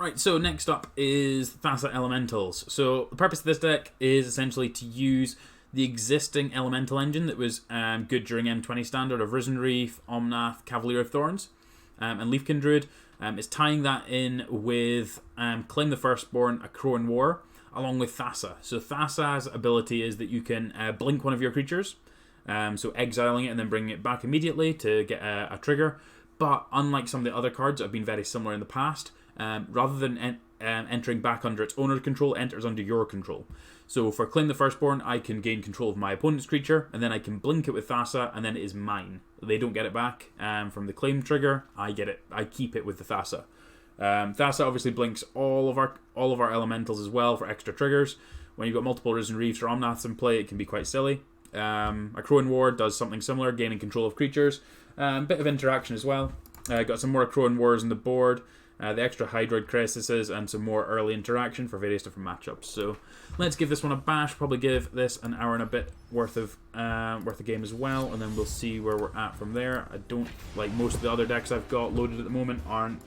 Right, so next up is Thassa Elementals. So the purpose of this deck is essentially to use the existing Elemental engine that was good during M20 Standard of Risen Reef, Omnath, Cavalier of Thorns, and Leafkin Druid. It's tying that in with Claim the Firstborn, A Crow in War, along with Thassa. So Thassa's ability is that you can blink one of your creatures, so exiling it and then bringing it back immediately to get a trigger. But unlike some of the other cards that have been very similar in the past, rather than entering back under its owner's control, it enters under your control. So for Claim the Firstborn, I can gain control of my opponent's creature, and then I can blink it with Thassa, and then it is mine. They don't get it back from the claim trigger. I get it. I keep it with the Thassa. Thassa obviously blinks all of our elementals as well for extra triggers. When you've got multiple Risen Reefs or Omnaths in play, it can be quite silly. A Crow in War does something similar, gaining control of creatures. Bit of interaction as well. Got some more Crow in Wars on the board. The extra Hydroid Cresises and some more early interaction for various different matchups. So let's give this one a bash. Probably give this an hour and a bit worth of game as well, and then we'll see where we're at from there. I don't like most of the other decks I've got loaded at the moment aren't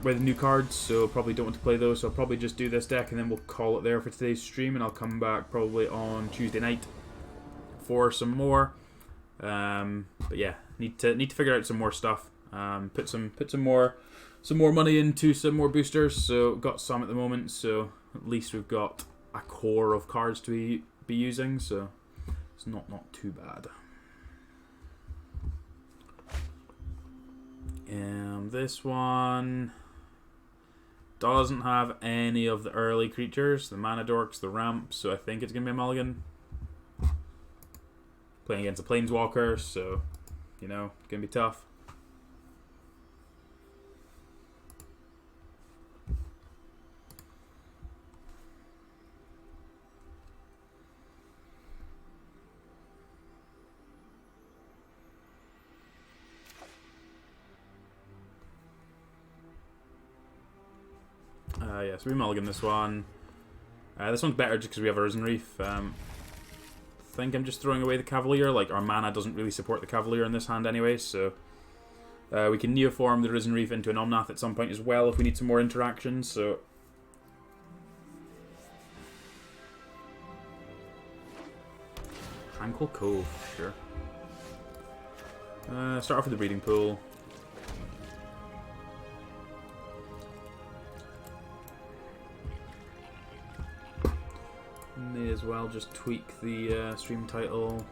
with new cards, so probably don't want to play those. So I'll probably just do this deck and then we'll call it there for today's stream, and I'll come back probably on Tuesday night for some more. But yeah, need to figure out some more stuff. Put some more money into some more boosters. So got some at the moment, so at least we've got a core of cards to be using. So it's not too bad. This one doesn't have any of the early creatures, the Mana Dorks, the Ramps, so I think it's gonna be a mulligan. Playing against a Planeswalker, so you know, it's gonna be tough. So we mulligan this one. This one's better just because we have a Risen Reef. I think I'm just throwing away the Cavalier. Like, our mana doesn't really support the Cavalier in this hand anyway, so we can Neoform the Risen Reef into an Omnath at some point as well if we need some more interaction. So Tranquil Cove, sure. Start off with the Breeding Pool. May as well just tweak the stream title.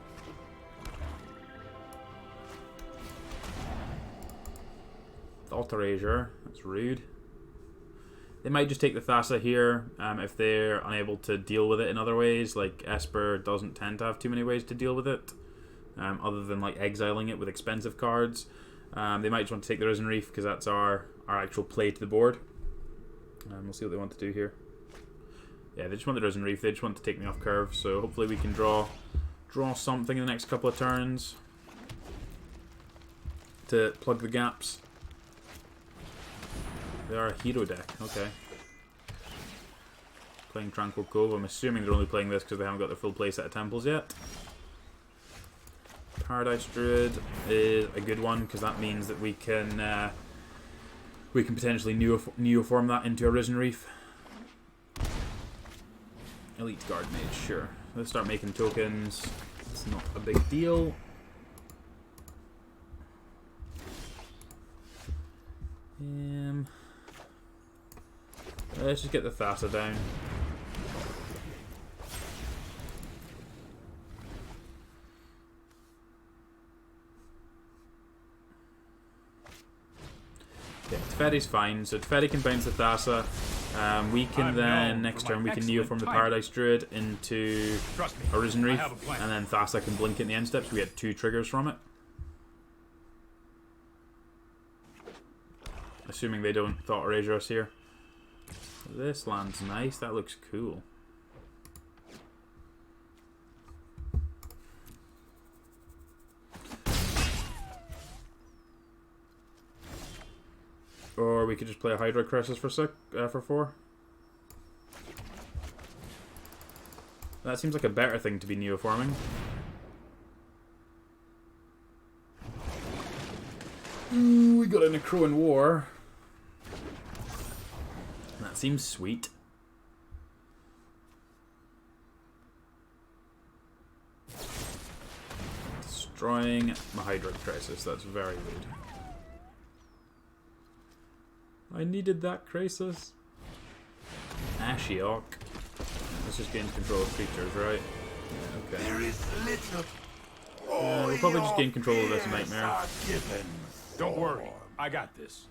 Alter Azure, that's rude. They might just take the Thassa here if they're unable to deal with it in other ways. Like Esper doesn't tend to have too many ways to deal with it, other than like exiling it with expensive cards. They might just want to take the Risen Reef because that's our actual play to the board. We'll see what they want to do here. Yeah, they just want the Risen Reef. They just want to take me off curve. So hopefully we can draw something in the next couple of turns to plug the gaps. They are a hero deck. Okay. Playing Tranquil Cove. I'm assuming they're only playing this because they haven't got their full play set of temples yet. Paradise Druid is a good one because that means that we can potentially neoform that into a Risen Reef. Elite Guard Mage, sure. Let's start making tokens. It's not a big deal. Let's just get the Thassa down. Yeah, Teferi's fine. So Teferi can bounce the Thassa. We can then, next turn, we can Neoform the Paradise Druid into a Risen Reef, and then Thassa can blink it in the end step, so we get 2 triggers from it. Assuming they don't Thought Erasure us here. This land's nice, that looks cool. Or we could just play a Hydroid Crisis for 4. That seems like a better thing to be neoforming. Ooh, we got in a Crow in War. That seems sweet. Destroying my Hydroid Crisis. That's very rude. I needed that Crisis. Ashiok. Let's just gain control of creatures, right? Yeah, okay. There is little. We'll probably just gain control of this nightmare. Don't worry, I got this.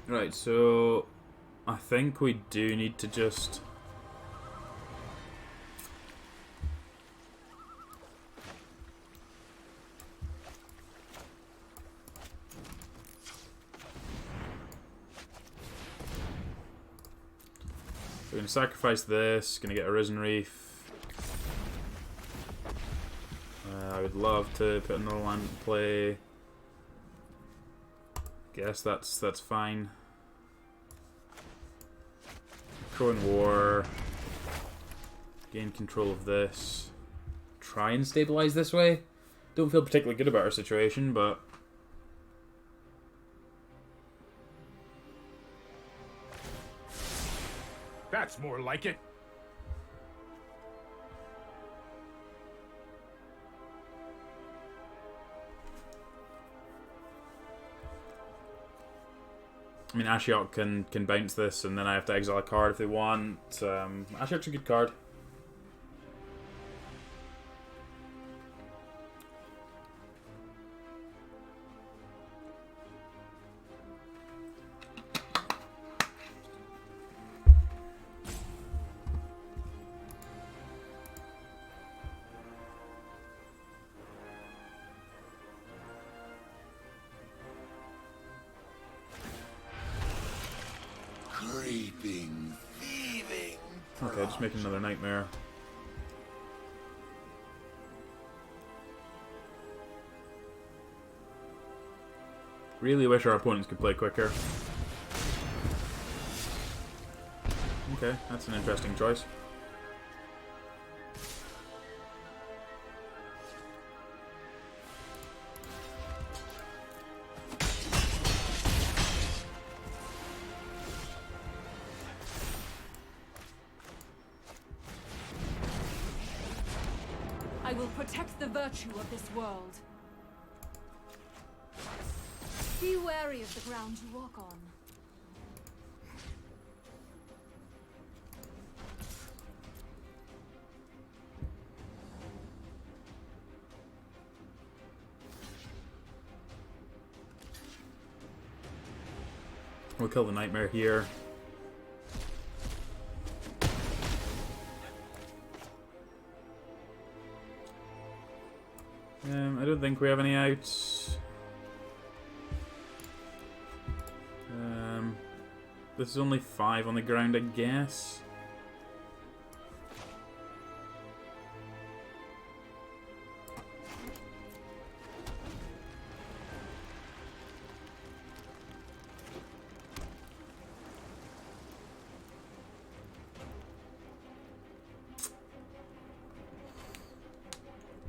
Right, so I think we do need to just... We're going to sacrifice this, going to get a Risen Reef. I would love to put another land in play. Guess that's fine. Crowing War. Gain control of this. Try and stabilize this way. Don't feel particularly good about our situation, but... That's more like it. I mean, Ashiok can bounce this, and then I have to exile a card if they want. Ashiok's a good card. Creeping, thieving. Okay, just make another nightmare. Really wish our opponents could play quicker. Okay, that's an interesting choice. I will protect the virtue of this world. Be wary of the ground you walk on. We'll kill the nightmare here. I don't think we have any outs. This is only 5 on the ground, I guess.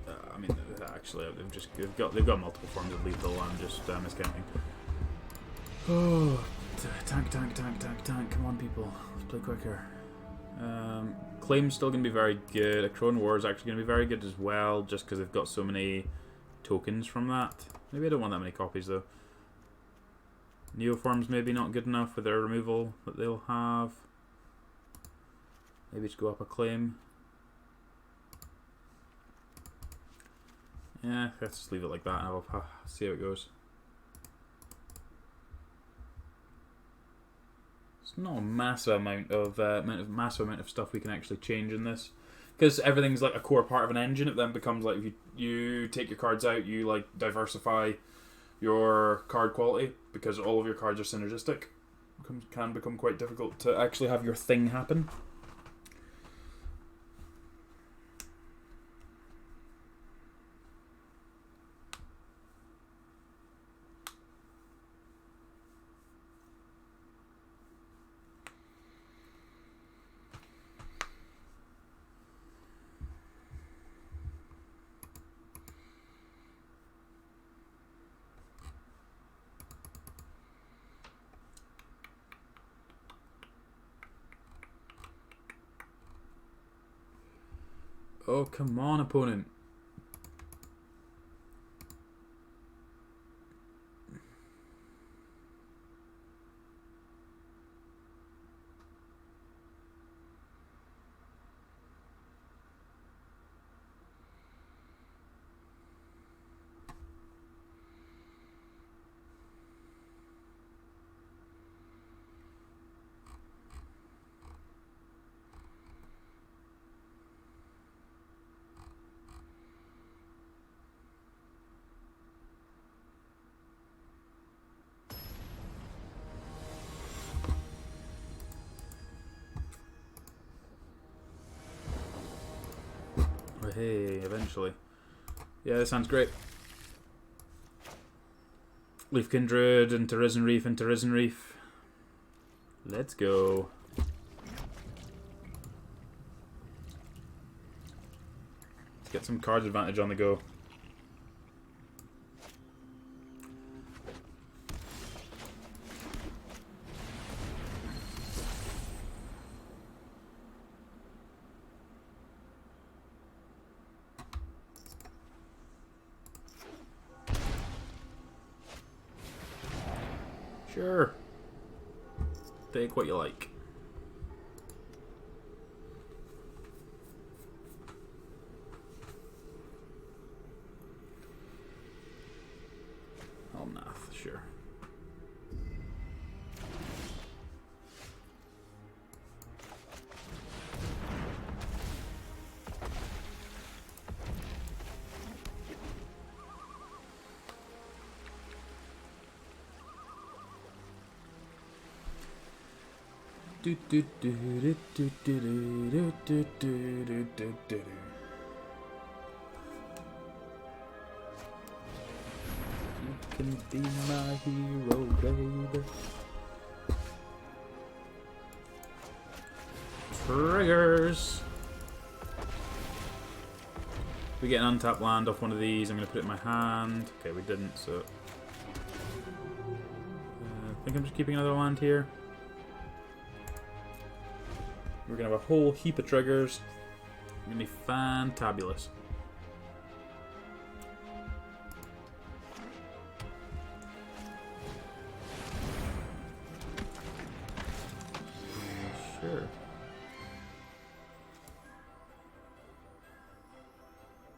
I mean, actually, they've got multiple forms of lethal. I'm just miscounting. Oh, tank! Come on, people, let's play quicker. Claim's still going to be very good. A Crone War is actually going to be very good as well, just because they've got so many tokens from that. Maybe I don't want that many copies though. Neoform's maybe not good enough with their removal that they'll have. Maybe just go up a Claim. Yeah, let's just leave it like that and I'll see how it goes. It's not a massive amount of stuff we can actually change in this, because everything's like a core part of an engine. It then becomes like if you take your cards out, you like diversify your card quality, because all of your cards are synergistic. Can become quite difficult to actually have your thing happen. Oh, come on, opponent. Oh, hey, eventually. Yeah, this sounds great. Leaf Kindred into Risen Reef into Risen Reef. Let's go. Let's get some cards advantage on the go. Sure. Take what you like. Alnath, sure. Do do do do do do do do do do do do. You can be my hero, baby. Triggers. We get an untapped land off one of these. I'm going to put it in my hand. Okay, we didn't, so I think I'm just keeping another land here. We're going to have a whole heap of triggers. It's going to be fantabulous. Sure.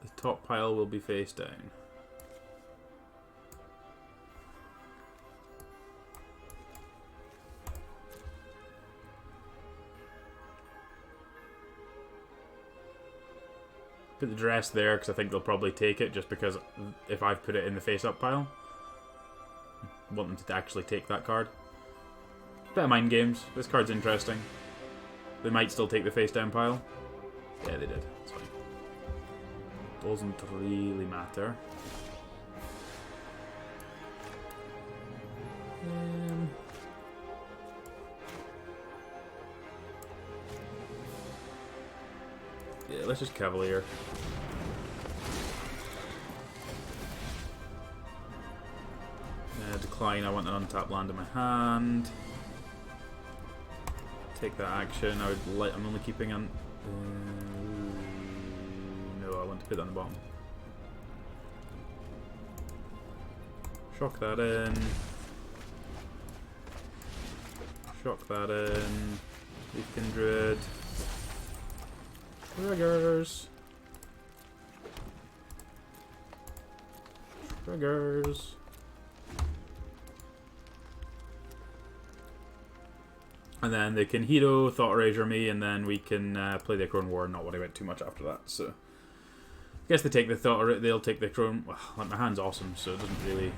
The top pile will be face down. Put the dress there because I think they'll probably take it, just because if I've put it in the face-up pile, I want them to actually take that card. Bit of mind games. This card's interesting. They might still take the face-down pile. Yeah, they did. That's fine. Doesn't really matter. Yeah, let's just Cavalier. Decline, I want an untapped land in my hand. Take that action. I'm only keeping on. No, I want to put that on the bottom. Shock that in. Shock that in. Leaf Kindred. Triggers. Triggers. And then they can Hero, Thought Erasure me, and then we can play the Crone War and not worry about too much after that. So, I guess they take the Thought, they'll take the Crone. Well, like, my hand's awesome, so it doesn't really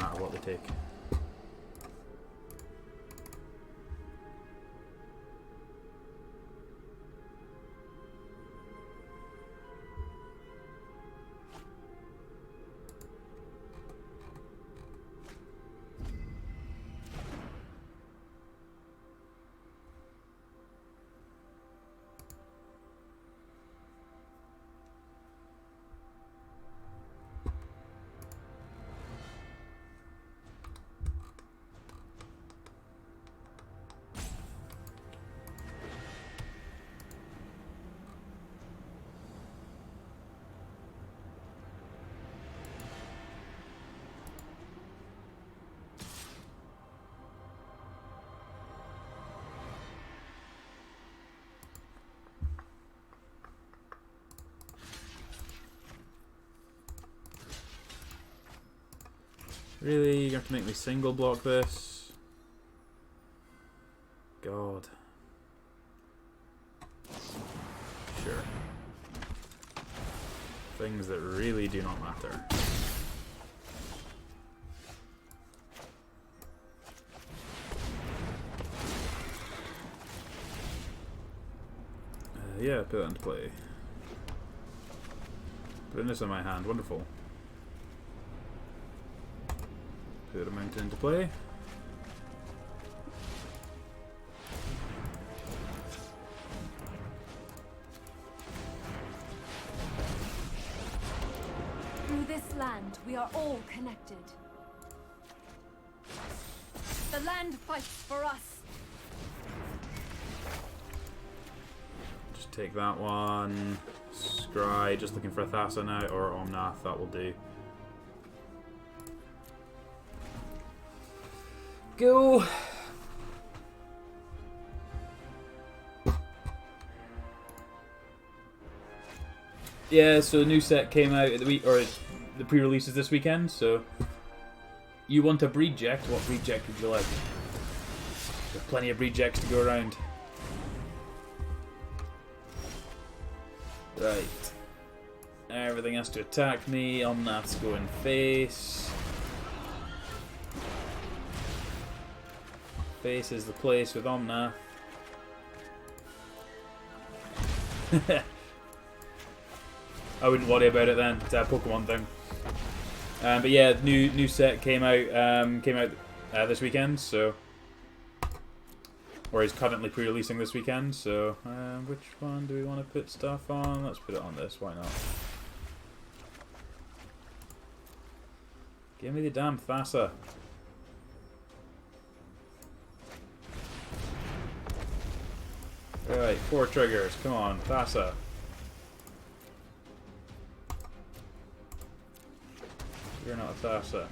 matter what they take. Really? You have to make me single block this? God. Sure. Things that really do not matter. Yeah, put that into play. Putting this in my hand, wonderful. Put a mountain into play. Through this land, we are all connected. The land fights for us. Just take that one. Scry, just looking for a Thassa now, or Omnath, that will do. Go! Yeah, so the new set came out at the week, or the pre-releases this weekend, so you want a breed deck? What breed deck would you like? There's plenty of breed decks to go around. Right. Everything has to attack me. Omnath's going face. Face is the place with Omnath. I wouldn't worry about it then. It's a Pokemon thing. But yeah, new set came out this weekend. So, or is currently pre-releasing this weekend. So, which one do we want to put stuff on? Let's put it on this. Why not? Give me the damn Thassa. Alright, 4 triggers. Come on, Thassa. You're not a Thassa.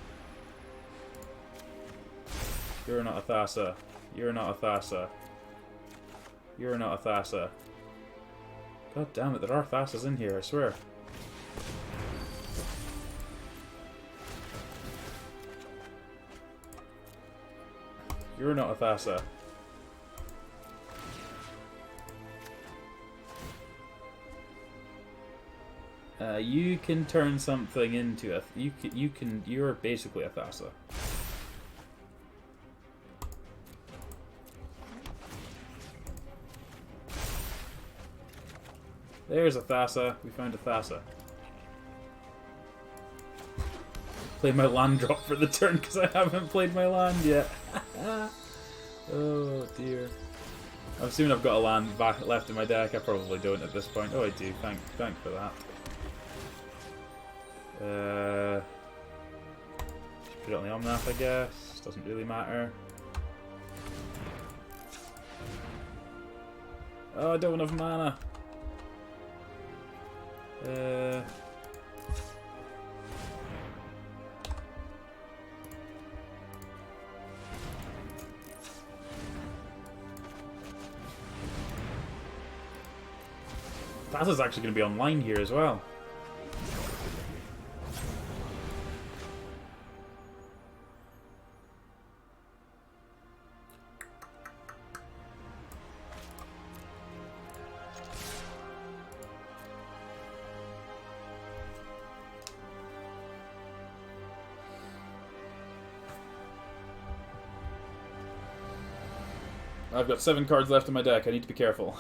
You're not a Thassa. You're not a Thassa. You're not a Thassa. God damn it, there are Thassas in here, I swear. You're not a Thassa. You can turn something into a... You're basically a Thassa. There's a Thassa. We found a Thassa. Play my land drop for the turn because I haven't played my land yet. Oh dear. I'm assuming I've got a land back left in my deck. I probably don't at this point. Oh, I do. Thank for that. Just put it on the Omnath, I guess. Doesn't really matter. Oh, I don't have mana. Thassa's actually going to be online here as well. I've got 7 cards left in my deck. I need to be careful.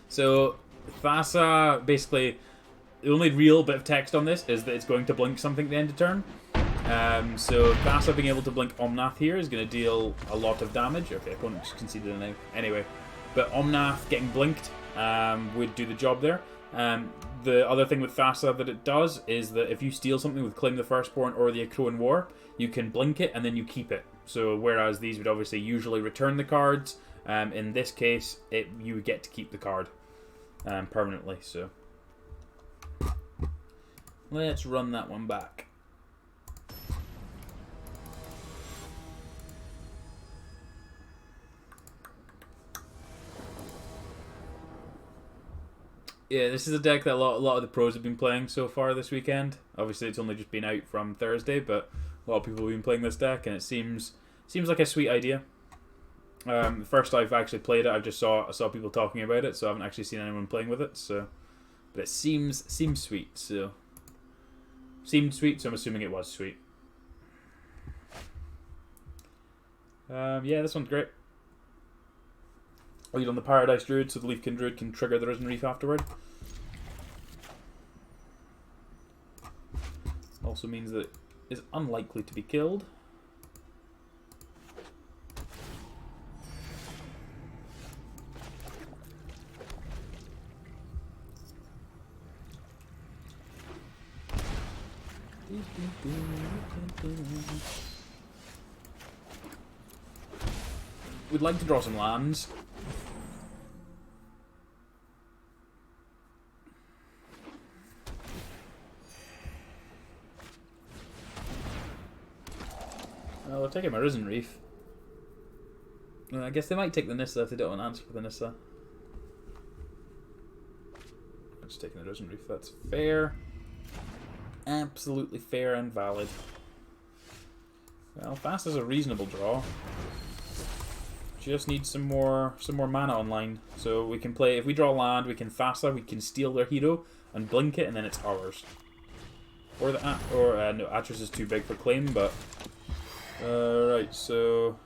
So, Thassa, basically, the only real bit of text on this is that it's going to blink something at the end of turn. So, Thassa being able to blink Omnath here is going to deal a lot of damage. Okay, opponent just conceded an anyway. But Omnath getting blinked would do the job there. The other thing with Thassa that it does is that if you steal something with Claim the Firstborn or the Akroan War, you can blink it and then you keep it. So, whereas these would obviously usually return the cards, in this case, you would get to keep the card. Permanently, so let's run that one back. Yeah, this is a deck that a lot of the pros have been playing so far this weekend. Obviously, it's only just been out from Thursday, but a lot of people have been playing this deck, and it seems like a sweet idea. First I've actually played it, I saw people talking about it, so I haven't actually seen anyone playing with it. So, but it seems sweet. So, seemed sweet. So I'm assuming it was sweet. Yeah, this one's great. Lead on the Paradise Druid, so the Leafkin Druid can trigger the Risen Reef afterward. Also means that it is unlikely to be killed. We'd like to draw some lands. Well, they're taking my Risen Reef. I guess they might take the Nissa if they don't want to answer for the Nissa. I'm just taking the Risen Reef, that's fair. Absolutely fair and valid. Well, Thassa is a reasonable draw. Just need some more mana online. So we can play, if we draw land, we can Thassa, we can steal their hero and blink it, and then it's ours. Or no, Atris is too big for claim, but right, so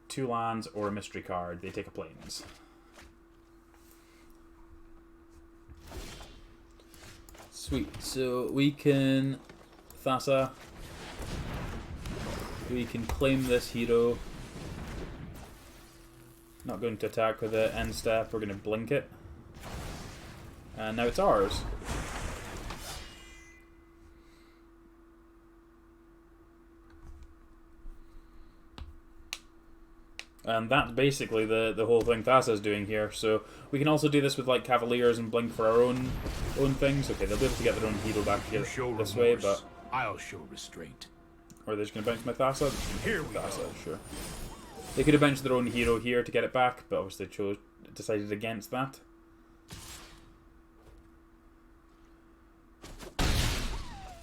two lands or a mystery card. They take a plains. Sweet. So we can Thassa. We can claim this hero. Not going to attack with it. End step. We're going to blink it. And now it's ours. And that's basically the whole thing Thassa is doing here. So we can also do this with like Cavaliers and blink for our own things. Okay, they'll be able to get their own hero back here this way, but I'll show restraint. or they're just gonna bench my Thassa. Here we Thassa, go. sure. They could have benched their own hero here to get it back, but obviously decided against that.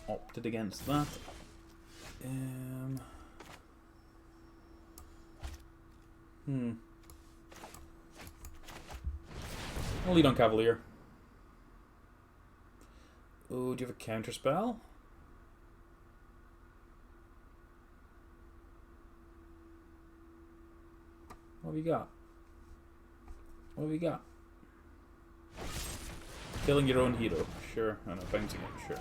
Opted against that. I'll lead on Cavalier. Oh, do you have a counter spell? What have you got? What have you got? Killing your own hero. Sure. I know, bouncing it. Sure.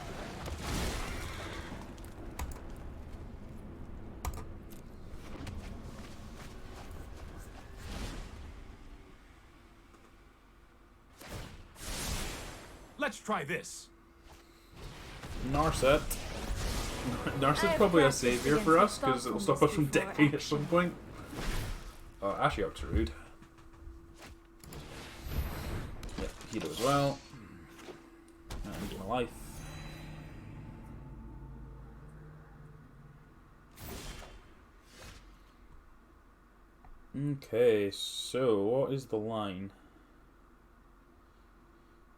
Let's try this. Narset. Narset's probably a savior for us because it'll stop us from decking at some point. Oh, Ashiok's rude. Yep, Hito as well. And my life. Okay, so what is the line?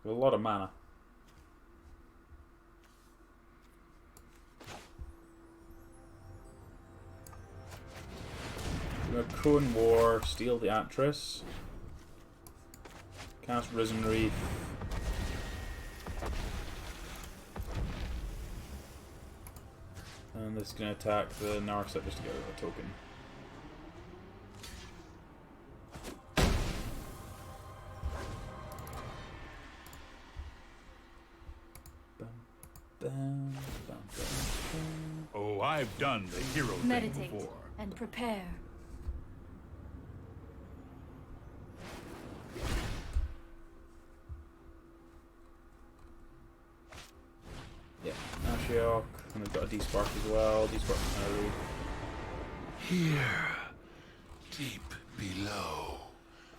A lot of mana. Crone War, steal the Atris. Cast Risen Reef. And this is going to attack the Narset just to get rid of a token. Oh, I've done the hero thing Meditate before. and prepare. Yeah, Ashiok, and we've got a D-Spark as well. D-Spark is kind of rude. Here, deep below.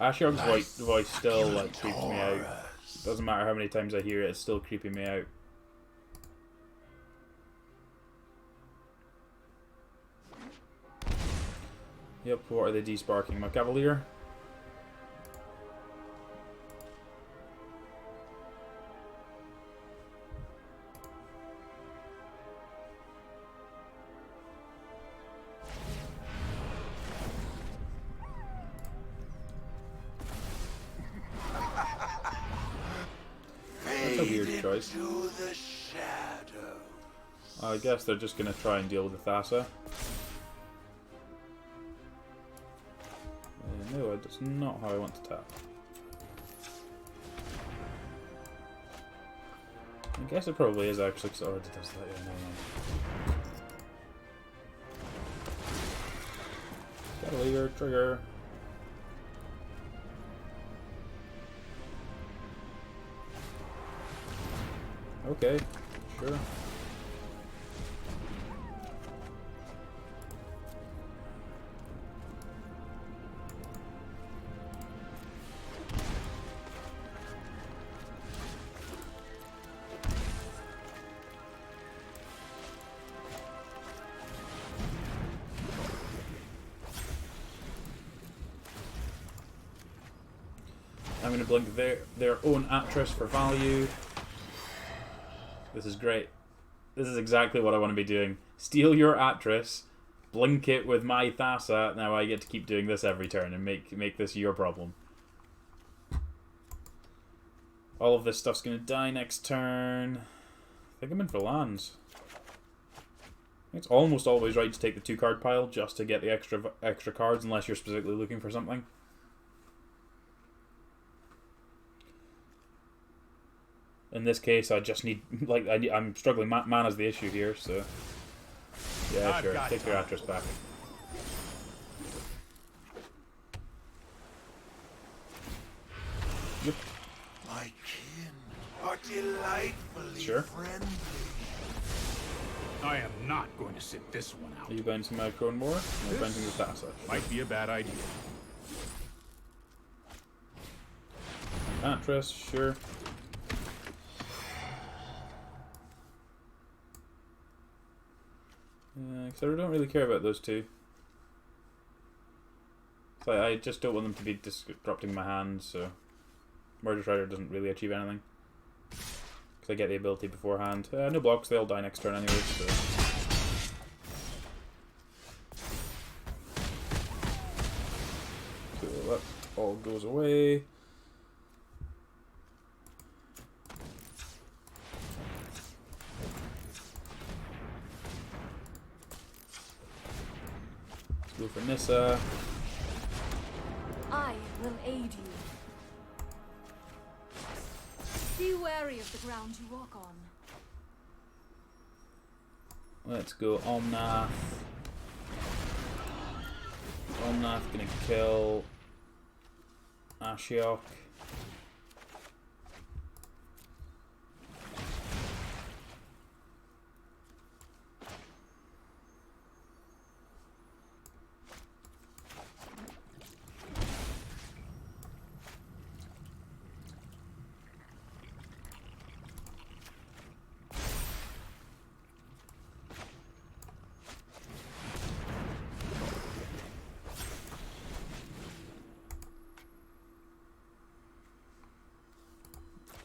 Ashiok's voice still like creeps me out. Doesn't matter how many times I hear it, it's still creeping me out. Yep, what are they desparking? My Cavalier? That's a weird choice. I guess they're just going to try and deal with the Thassa. No, that's not how I want to tap. I guess it probably is actually, because it already does that. Yeah, no. Cavalier, trigger. Okay, sure. I'm going to blink their own Atris for value. This is great. This is exactly what I want to be doing. Steal your Atris, blink it with my Thassa. Now I get to keep doing this every turn and make this your problem. All of this stuff's going to die next turn. I think I'm in for lands. It's almost always right to take the 2-card pile just to get the extra cards, unless you're specifically looking for something. In this case, I just need, like, I'm struggling. Mana's the issue here, so yeah, sure. Take your Atris back. Yep. My kin are delightfully friendly. I am not going to sit this one out. Are you buying some Micro and more? Or buying the Thassa? Might be a bad idea. Atris, sure. Because I don't really care about those two. So I just don't want them to be disrupting my hand, so Murder Strider doesn't really achieve anything. Because I get the ability beforehand. No blocks, they all die next turn anyway, so... Cool, that all goes away. Go for Nissa. I will aid you. Be wary of the ground you walk on. Let's go Omnath. Omnath gonna kill Ashiok.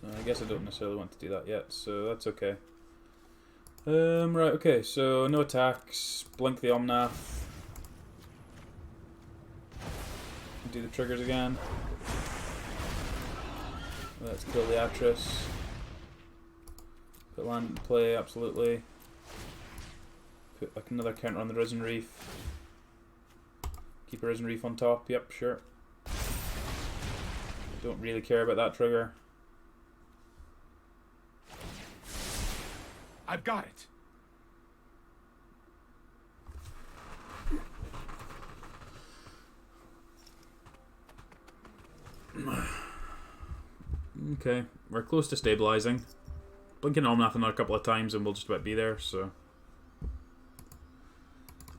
I guess I don't necessarily want to do that yet, so that's okay. Right, okay, so no attacks, blink the Omnath. Do the triggers again. Let's kill the Atris. Put land in play, absolutely. Put like another counter on the Risen Reef. Keep a Risen Reef on top, yep, sure. Don't really care about that trigger. I've got it. Okay, we're close to stabilizing. Blinking Omnath another couple of times and we'll just about be there, so...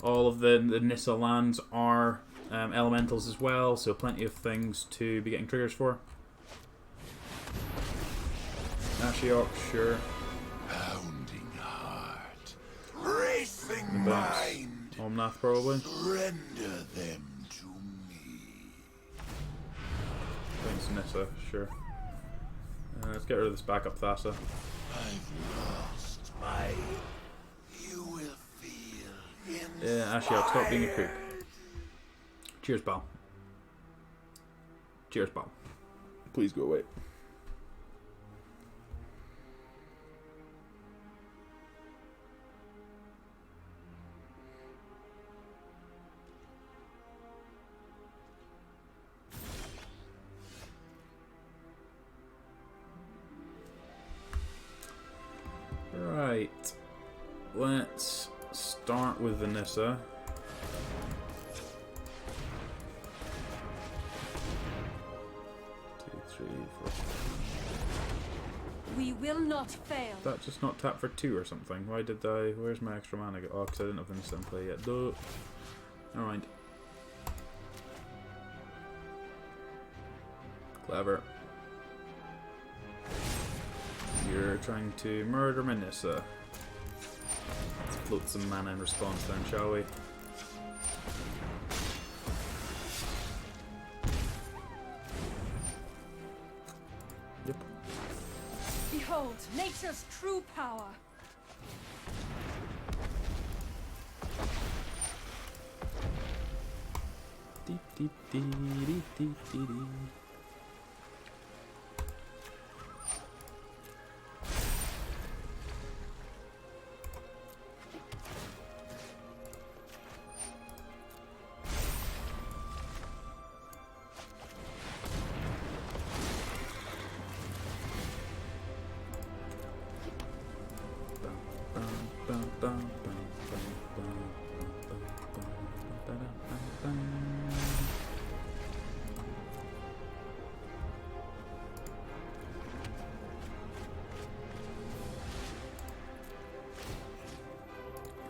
All of the Nissa lands are elementals as well, so plenty of things to be getting triggers for. Ashiok, sure. Pounding heart, racing mind. Omnath probably. Surrender them Nissa, sure. Let's get rid of this backup Thassa. I've lost my. You will feel in. Yeah, Ashiok, stop being a creep. Cheers, pal. Cheers, pal. Please go away. Right, let's start with the Nissa. Two, three, four. We will not fail. That just not tap for 2 or something? Why did I? Where's my extra mana go? Oh, because I didn't have the Nissa in play yet. Duh. Never mind. Clever. You're trying to murder my Nissa. Let's float some mana in response then, shall we? Yep. Behold, nature's true power. Dee dee dee dee dee dee dee.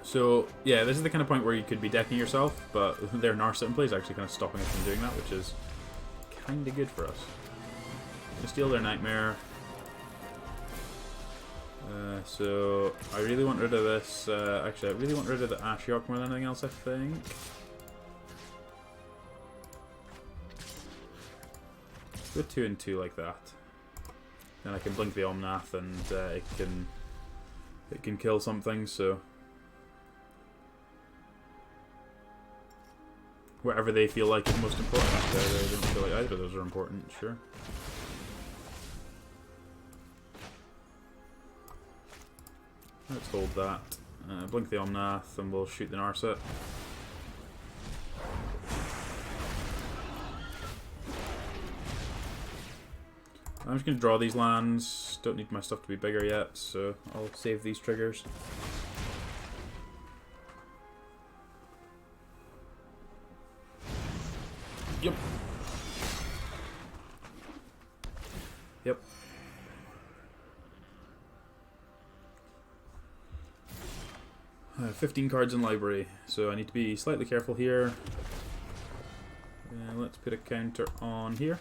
So, yeah, this is the kind of point where you could be decking yourself, but their Narset in play is actually kind of stopping us from doing that, which is kind of good for us. Gonna steal their Nightmare. So, I really want rid of this. Actually, I really want rid of the Ashiok more than anything else, I think. Go 2 and 2 like that. Then I can blink the Omnath and it can kill something, so. Wherever they feel like is most important. Actually, I don't feel like either of those are important, sure. Let's hold that. Blink the Omnath and we'll shoot the Narset. I'm just going to draw these lands. Don't need my stuff to be bigger yet, so I'll save these triggers. Yep. Yep. I have 15 cards in library, so I need to be slightly careful here. Let's put a counter on here.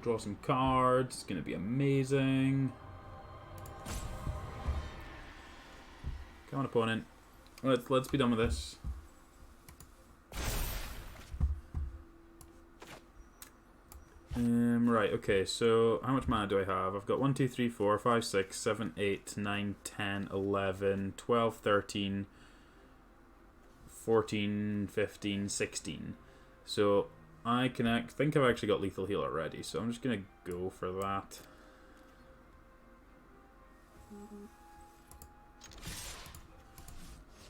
Draw some cards. It's gonna be amazing. Come on, opponent. Let's be done with this. Right, okay, so how much mana do I have? I've got 1, 2, 3, 4, 5, 6, 7, 8, 9, 10, 11, 12, 13, 14, 15, 16. So I think I've actually got Lethal Heal already, so I'm just going to go for that.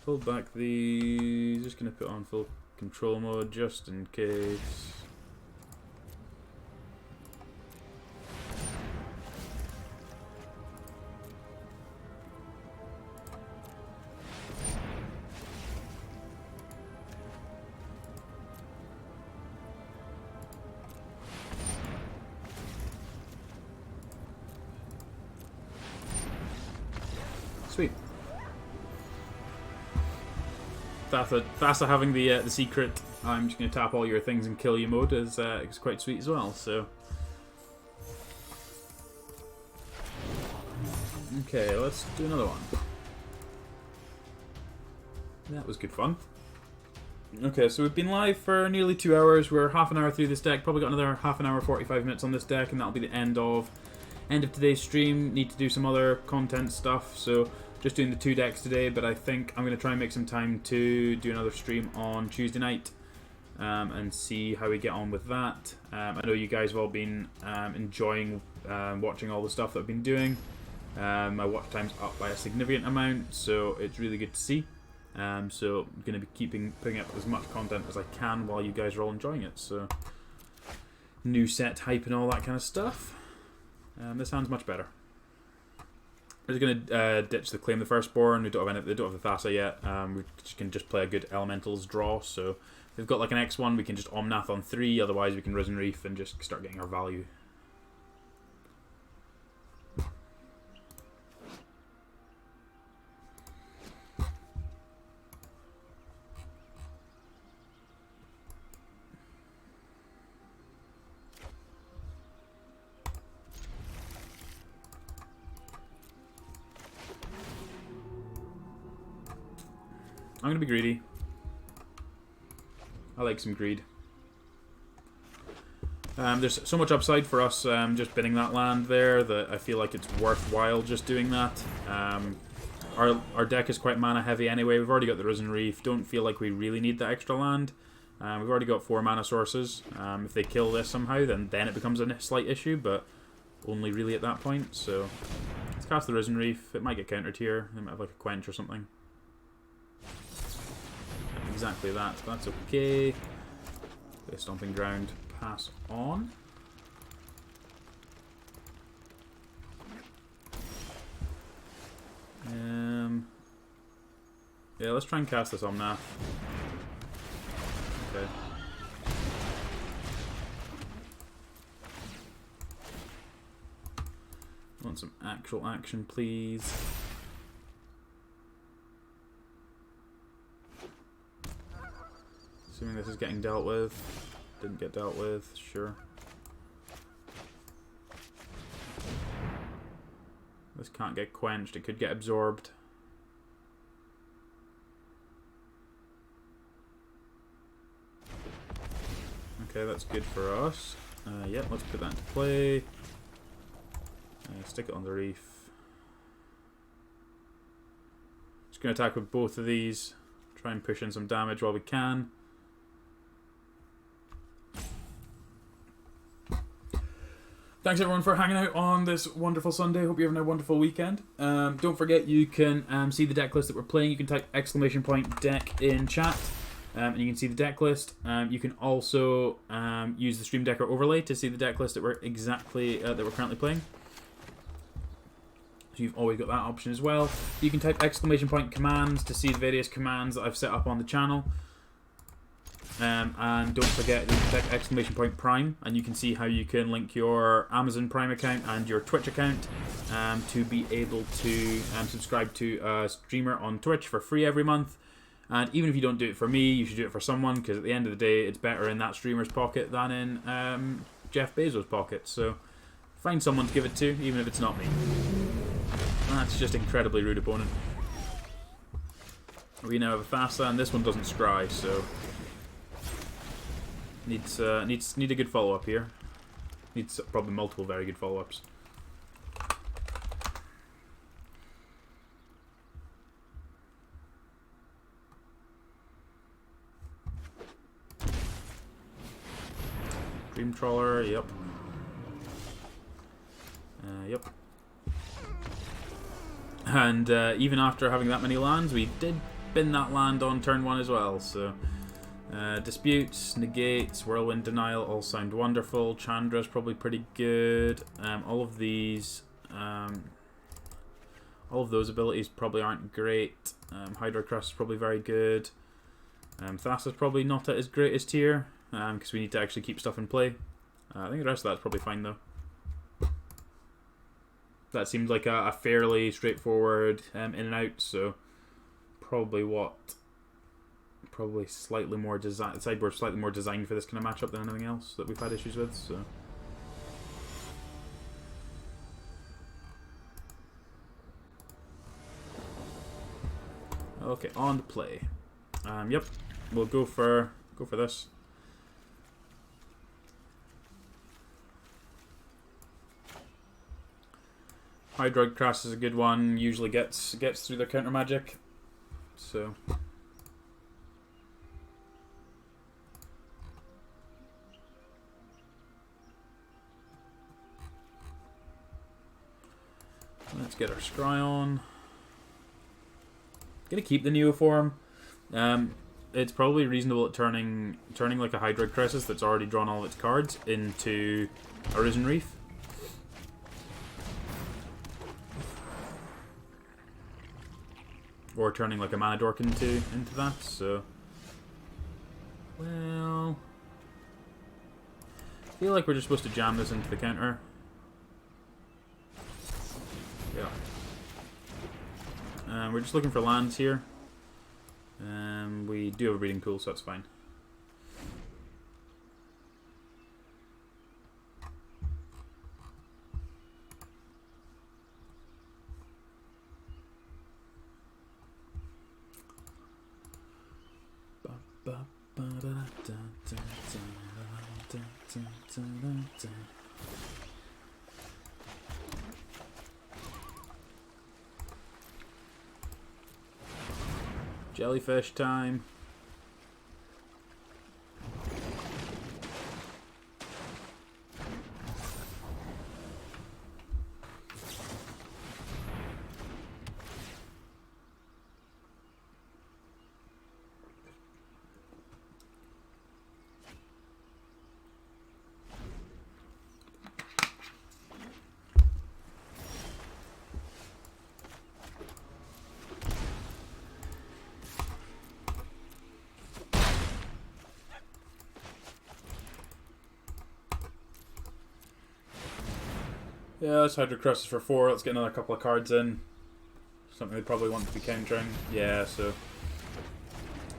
Hold back these. Just going to put on full control mode just in case. Sweet. Thassa having the secret, I'm just going to tap all your things and kill you mode is quite sweet as well, so. Okay, let's do another one. That was good fun. Okay, so we've been live for nearly 2 hours. We're half an hour through this deck. Probably got another half an hour, 45 minutes on this deck, and that'll be the end of today's stream. Need to do some other content stuff, so just doing the 2 decks today, but I think I'm going to try and make some time to do another stream on Tuesday night and see how we get on with that. I know you guys have all been enjoying watching all the stuff that I've been doing. My watch time's up by a significant amount, so it's really good to see. So I'm going to be putting up as much content as I can while you guys are all enjoying it. So new set hype and all that kind of stuff. This sounds much better. We're going to ditch the Claim the Firstborn. They don't have the Thassa yet. We can just play a good Elementals draw. So if we've got like an X1, we can just Omnath on 3. Otherwise, we can Risen Reef and just start getting our value. I'm going to be greedy. I like some greed. There's so much upside for us just bidding that land there that I feel like it's worthwhile just doing that. Our deck is quite mana heavy anyway. We've already got the Risen Reef. Don't feel like we really need that extra land. We've already got 4 mana sources. If they kill this somehow, then it becomes a slight issue, but only really at that point. So let's cast the Risen Reef. It might get countered here. It might have like a quench or something. Exactly that, but that's okay. Play Stomping Ground, pass on. Yeah, let's try and cast this Omnath. Okay. Want some actual action, please. Assuming this is getting dealt with. Didn't get dealt with, sure. This can't get quenched, it could get absorbed. Okay, that's good for us. Yep, let's put that into play. Stick it on the reef. Just going to attack with both of these. Try and push in some damage while we can. Thanks everyone for hanging out on this wonderful Sunday. Hope you're having a wonderful weekend. Don't forget you can see the deck list that we're playing. You can type !deck in chat and you can see the deck list. You can also use the Streamdecker overlay to see the deck list that we're currently playing. So you've always got that option as well. You can type !commands to see the various commands that I've set up on the channel. And don't forget you can type !prime and you can see how you can link your Amazon Prime account and your Twitch account to be able to subscribe to a streamer on Twitch for free every month. And even if you don't do it for me, you should do it for someone, because at the end of the day it's better in that streamer's pocket than in Jeff Bezos' pocket. So find someone to give it to, even if it's not me. That's just incredibly rude opponent. We now have a Thassa, and this one doesn't scry, so need a good follow up here. Needs probably multiple very good follow ups. Dream Trawler, yep. Yep. And even after having that many lands, we did bin that land on turn 1 as well, so Disputes, Negates, Whirlwind Denial all sound wonderful. Chandra's probably pretty good. All of these, all of those abilities probably aren't great. Hydro Crust is probably very good. Thassa's probably not at his greatest tier, because we need to actually keep stuff in play. I think the rest of that's probably fine though. That seemed like a fairly straightforward in and out, so probably slightly more design. Sideboard slightly more designed for this kind of matchup than anything else that we've had issues with. So Okay, on to play. Yep, we'll go for this. Hydroid Crash is a good one. Usually gets through their counter magic. So. Let's get our scry on. Gonna keep the Neoform. It's probably reasonable at turning like a Hydroid Crisis that's already drawn all of its cards into a Risen Reef. Or turning like a Mana Dork into that, so... Well... I feel like we're just supposed to jam this into the counter. Yeah. We're just looking for lands here. We do have a breeding pool, so that's fine. Jellyfish time. Yeah, let's Hydro Crosses for 4. Let's get another couple of cards in. Something they probably want to be countering. Yeah, so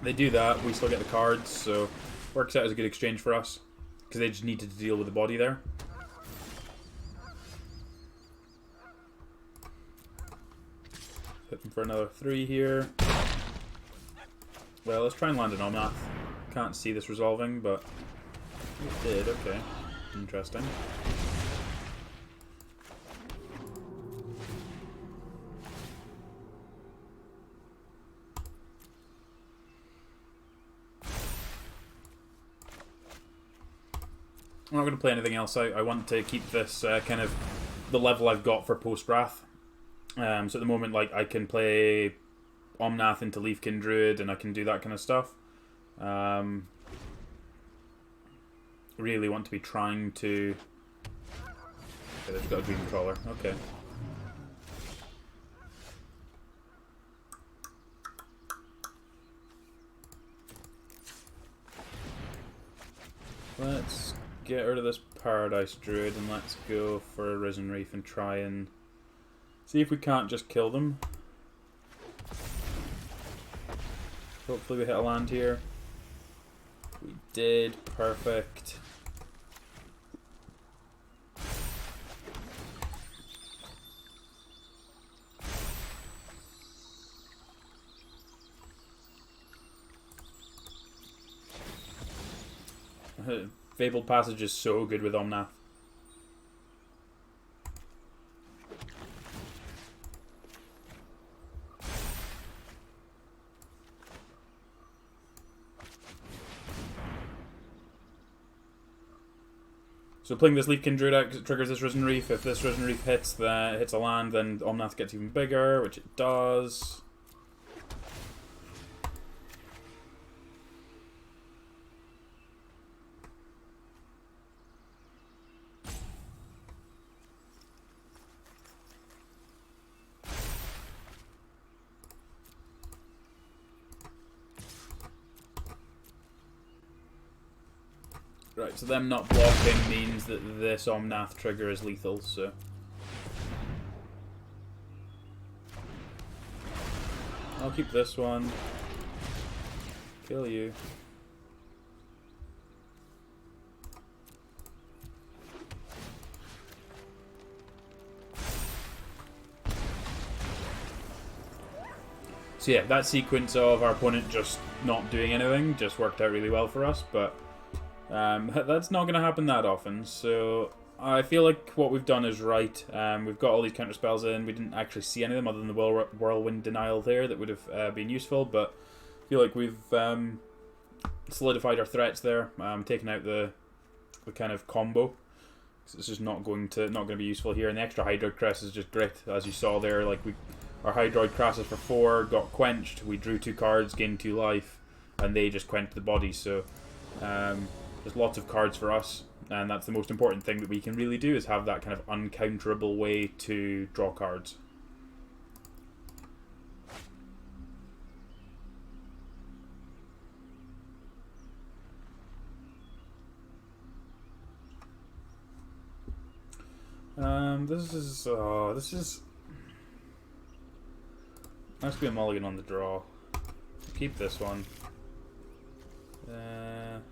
they do that. We still get the cards, so works out as a good exchange for us because they just needed to deal with the body there. Hit them for another 3 here. Well, let's try and land an Omnath. Can't see this resolving, but it did. Okay, interesting. I'm not going to play anything else. I want to keep this kind of the level I've got for post-Wrath. So at the moment, like, I can play Omnath into Leafkin Druid, and I can do that kind of stuff. Really want to be trying to... Okay, they've got a Dream Crawler. Okay. Let's get rid of this Paradise Druid and let's go for a Risen Reef and try and see if we can't just kill them. Hopefully we hit a land here. We did. Perfect. Fabled Passage is so good with Omnath. So playing this Leafkin Druid out triggers this Risen Reef. If this Risen Reef hits a land, then Omnath gets even bigger, which it does. Right, so them not blocking means that this Omnath trigger is lethal, so... I'll keep this one. Kill you. So yeah, that sequence of our opponent just not doing anything just worked out really well for us, but that's not going to happen that often, so I feel like what we've done is right. We've got all these counter spells in. We didn't actually see any of them other than the Whirlwind Denial there that would have been useful, but I feel like we've solidified our threats there, taken out the kind of combo. It's just not going to be useful here, and the extra Hydroid Crest is just great, as you saw there. Like our Hydroid Crasses for 4 got quenched. We drew 2 cards, gained 2 life, and they just quenched the body. So there's lots of cards for us, and that's the most important thing that we can really do, is have that kind of uncounterable way to draw cards. This is must be a mulligan on the draw. Keep this one. Gonna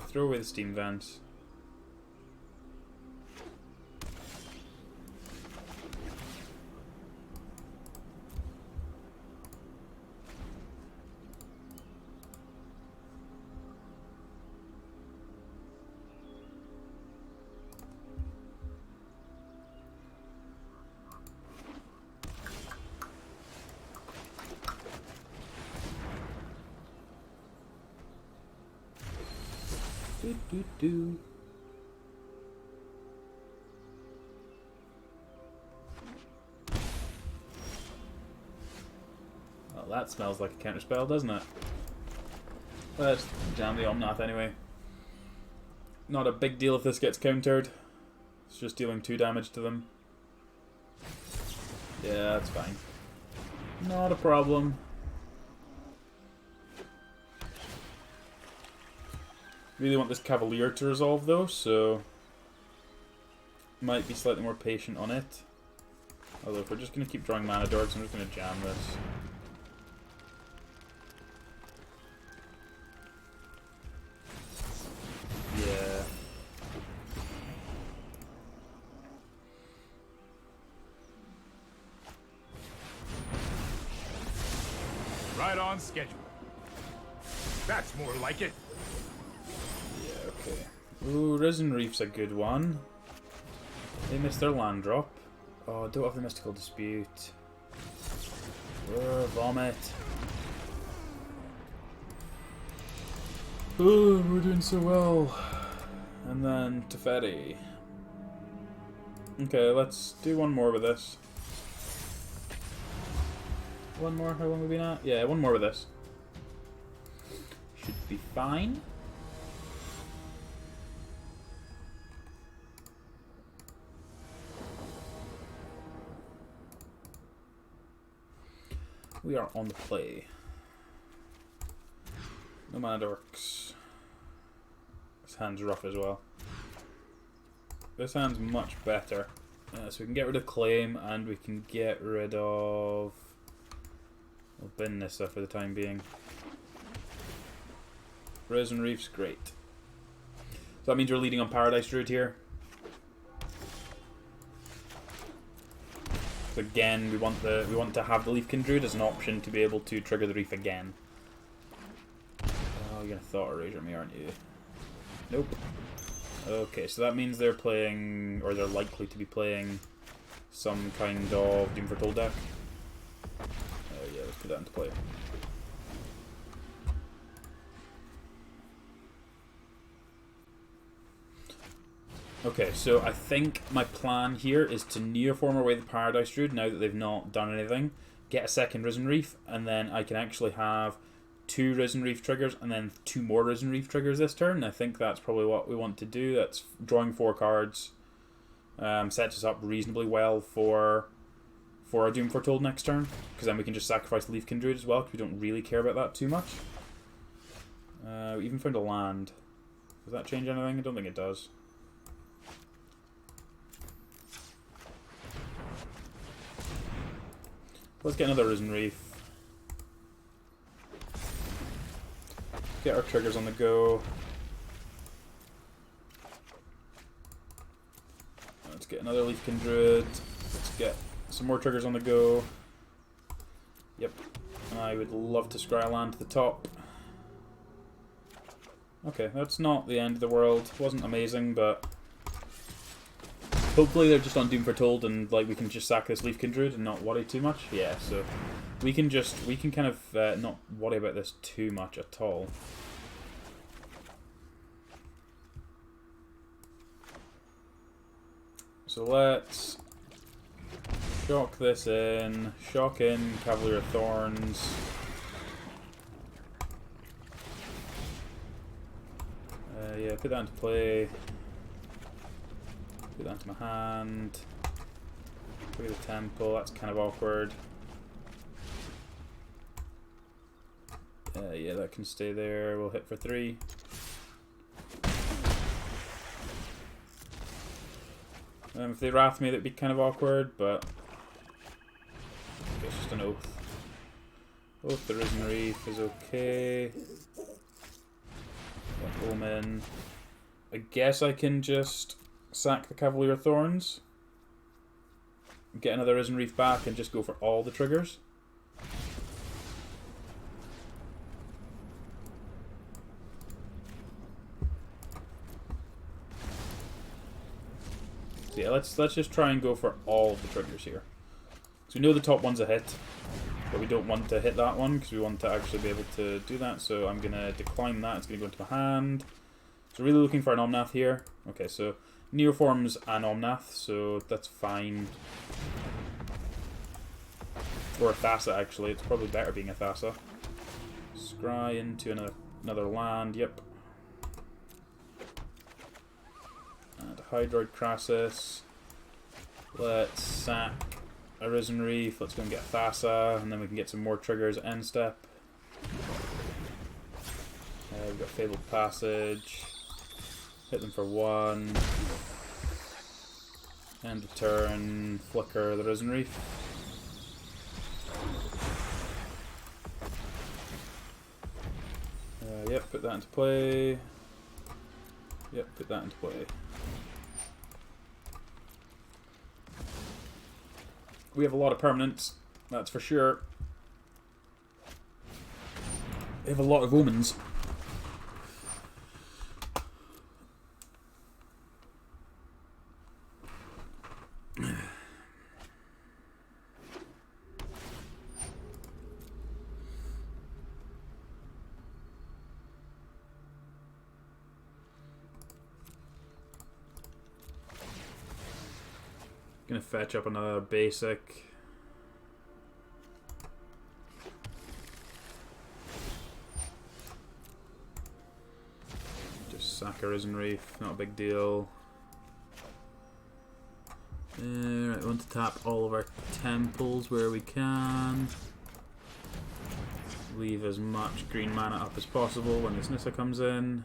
throw away the steam vents. Do. Well, that smells like a counterspell, doesn't it? Let's jam the Omnath anyway. Not a big deal if this gets countered. It's just dealing 2 damage to them. Yeah, that's fine. Not a problem. Really want this Cavalier to resolve though, so might be slightly more patient on it. Although if we're just going to keep drawing mana dorks, I'm just going to jam this. Yeah. Right on schedule. That's more like it. Okay. Ooh, Risen Reef's a good one. They missed their land drop. Oh, don't have the Mystical Dispute. Vomit. Ooh, we're doing so well. And then Teferi. Okay, let's do one more with this. One more? How long have we been at? Yeah, one more with this. Should be fine. We are on the play. No mana dorks. This hand's rough as well. This hand's much better. So we can get rid of Claim and we can get rid of... We'll bin this stuff for the time being. Risen Reef's great. So that means we're leading on Paradise Druid here. Again, we want to have the Leafkin Druid as an option to be able to trigger the Reef again. Oh, you're gonna Thought Erasure me, aren't you? Nope. Okay, so that means they're playing, or they're likely to be playing, some kind of Doom Foretold deck. Oh yeah, let's put that into play. Okay, so I think my plan here is to Neoform away the Paradise Druid now that they've not done anything. Get a second Risen Reef, and then I can actually have 2 Risen Reef triggers and then 2 more Risen Reef triggers this turn. I think that's probably what we want to do. That's drawing 4 cards. Sets us up reasonably well for a Doom Foretold next turn, because then we can just sacrifice Leafkin Druid as well, because we don't really care about that too much. We even found a land. Does that change anything? I don't think it does. Let's get another Risen Reef. Get our triggers on the go. Let's get another Leafkin Druid. Let's get some more triggers on the go. Yep. I would love to scry land to the top. Okay, that's not the end of the world. It wasn't amazing, but hopefully they're just on Doom Foretold and like we can just sack this Leaf Kindred and not worry too much. Yeah, so we can kind of not worry about this too much at all. So let's shock this in, shock in Cavalier of Thorns. Yeah, put that into play. Put that into my hand. Look at the temple, that's kind of awkward. Yeah, that can stay there. We'll hit for 3. If they wrath me, that'd be kind of awkward, but it's just an oath. Oath the Risen Reef is okay. Omen. I guess I can just sack the Cavalier of Thorns, get another Risen Reef back, and just go for all the triggers. So yeah, let's just try and go for all of the triggers here. So we know the top one's a hit, but we don't want to hit that one because we want to actually be able to do that. So I'm going to decline that. It's going to go into my hand. So really looking for an Omnath here. Okay, so Neoform's an Omnath, so that's fine. Or a Thassa, actually. It's probably better being a Thassa. Scry into another land. Yep. And Hydroid Crassus. Let's sack a Risen Reef. Let's go and get Thassa, and then we can get some more triggers at end step. We've got Fabled Passage. Hit them for 1. End of turn. Flicker the Risen Reef. Yep, put that into play. Yep, put that into play. We have a lot of permanents, that's for sure. We have a lot of omens. Gonna fetch up another basic. Just sack a Risen Reef, not a big deal. Right, we want to tap all of our temples where we can. Leave as much green mana up as possible when this Nissa comes in.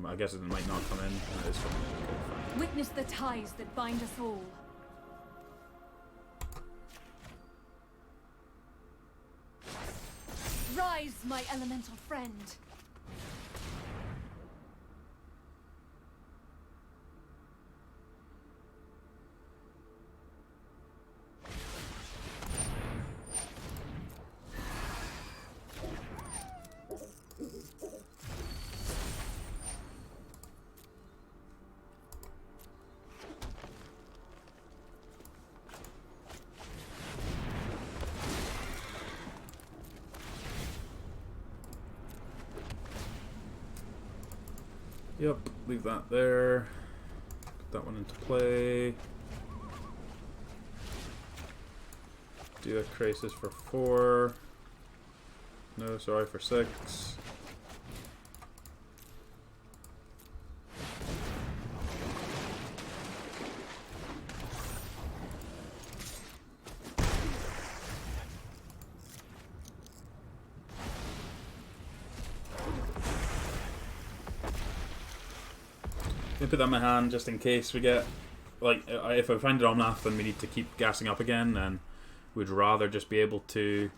I guess it might not come in. That is coming in. Okay, fine. Witness the ties that bind us all. Rise, my elemental friend. Yep, leave that there. Put that one into play. Do a Crisis for 4. No, sorry, for 6. Put that in my hand just in case we get, like, if I find an Omnath and we need to keep gassing up again, then we'd rather just be able to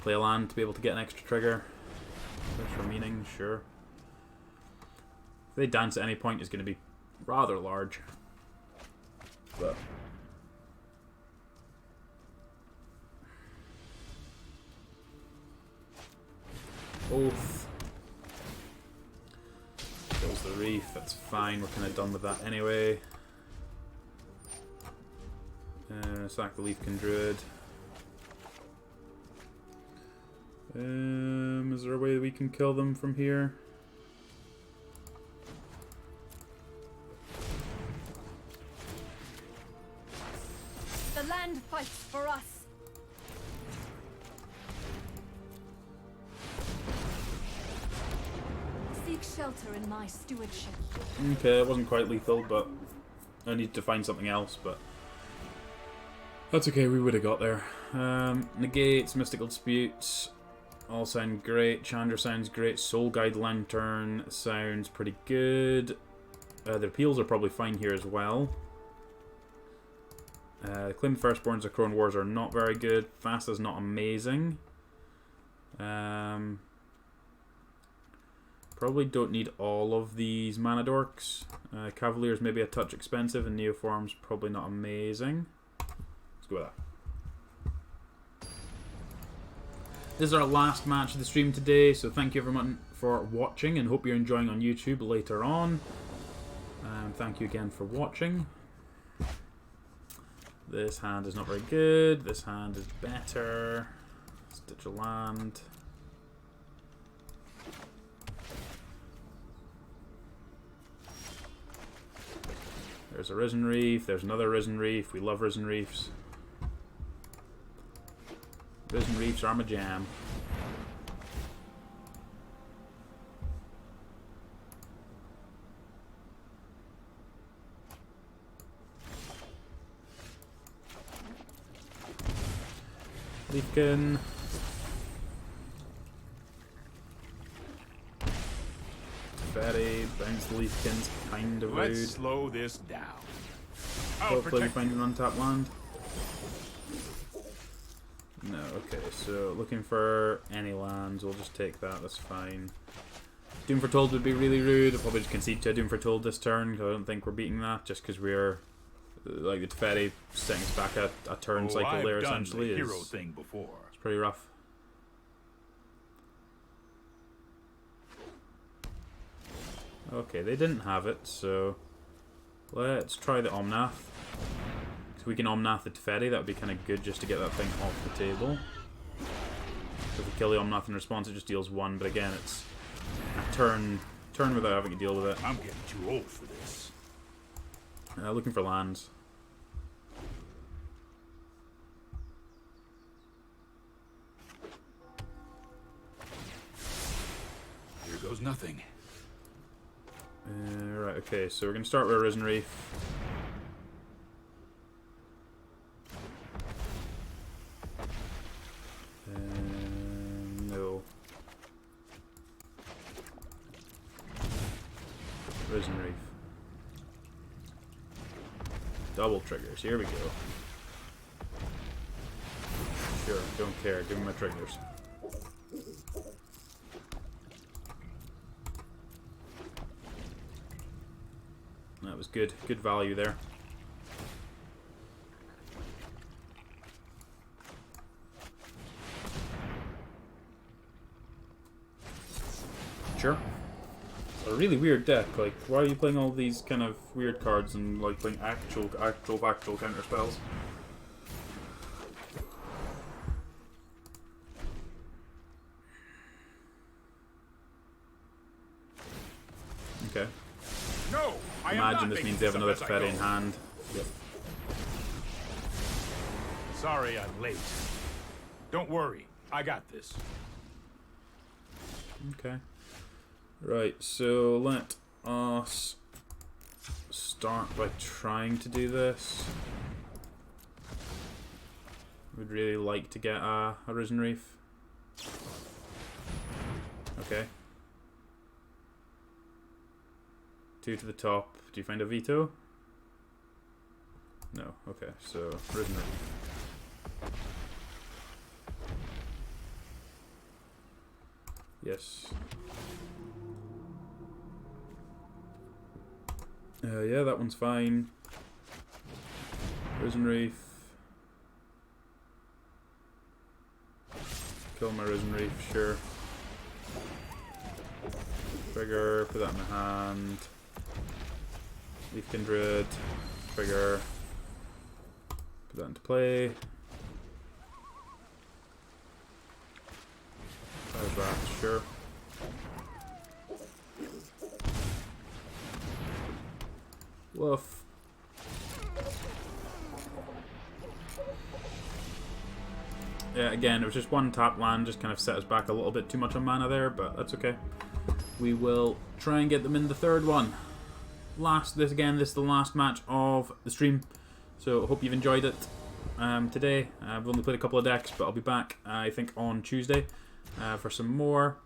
play a land to be able to get an extra trigger. Search for meaning, sure. If they dance at any point, it's going to be rather large. But Oath. Kills the reef, that's fine, we're kind of done with that anyway. Sack the Leafkin Druid. Is there a way that we can kill them from here? The land fights for us. Seek shelter in my stewardship. Okay, it wasn't quite lethal, but I need to find something else, but that's okay, we would have got there. Negates, Mystical Disputes, all sound great. Chandra sounds great. Soul Guide Lantern sounds pretty good. The appeals are probably fine here as well. Claim the Firstborns of Crone Wars are not very good. Thassa's not amazing. Probably don't need all of these mana dorks. Cavalier's maybe a touch expensive, and Neoform's probably not amazing. Let's go with that. This is our last match of the stream today, so thank you everyone for watching, and hope you're enjoying on YouTube later on. Thank you again for watching. This hand is not very good. This hand is better. Stitch a land. There's a Risen Reef. There's another Risen Reef. We love Risen Reefs. Risen Reefs are my jam. Leafkin. Fatty, bounce the Leafkin's kind of rude. Let's slow this down. I'll Hopefully we protect find an untapped land. No, okay, so looking for any lands, we'll just take that, that's fine. Doom Foretold would be really rude. I'll probably just concede to Doom Foretold this turn, because I don't think we're beating that, just because we're, like, the Teferi setting us back a turn cycle there, essentially. I've done the hero thing before. It's pretty rough. Okay, they didn't have it, so let's try the Omnath. So we can Omnath the Teferi, that would be kind of good just to get that thing off the table. If we kill the Omnath in response, it just deals 1, but again, it's a turn without having to deal with it. I'm getting too old for this. Looking for lands. Here goes nothing. Right, okay, so we're going to start with a Risen Reef. No. Risen Reef. Double triggers, here we go. Sure, don't care, give me my triggers. That was good value there. Sure. A really weird deck. Like, why are you playing all these kind of weird cards and like playing actual counter spells? Okay. No, I am Imagine not this making means they have up another as I Teferi go. in hand. Yep. Sorry I'm late. Don't worry, I got this. Okay. Right, so let us start by trying to do this. Would really like to get a Risen Reef. Okay. 2 to the top. Do you find a veto? No. Okay, so Risen Reef. Yes. Yeah, that one's fine. Risen Reef. Kill my Risen Reef, sure. Trigger, put that in my hand. Leaf Kindred, trigger. Put that into play. Fire's Wrath, sure. Woof. Yeah, again, it was just one tap land, just kind of set us back a little bit too much on mana there, but that's okay. We will try and get them in the third one. This is the last match of the stream, so I hope you've enjoyed it today. I've only played a couple of decks, but I'll be back, I think, on Tuesday for some more.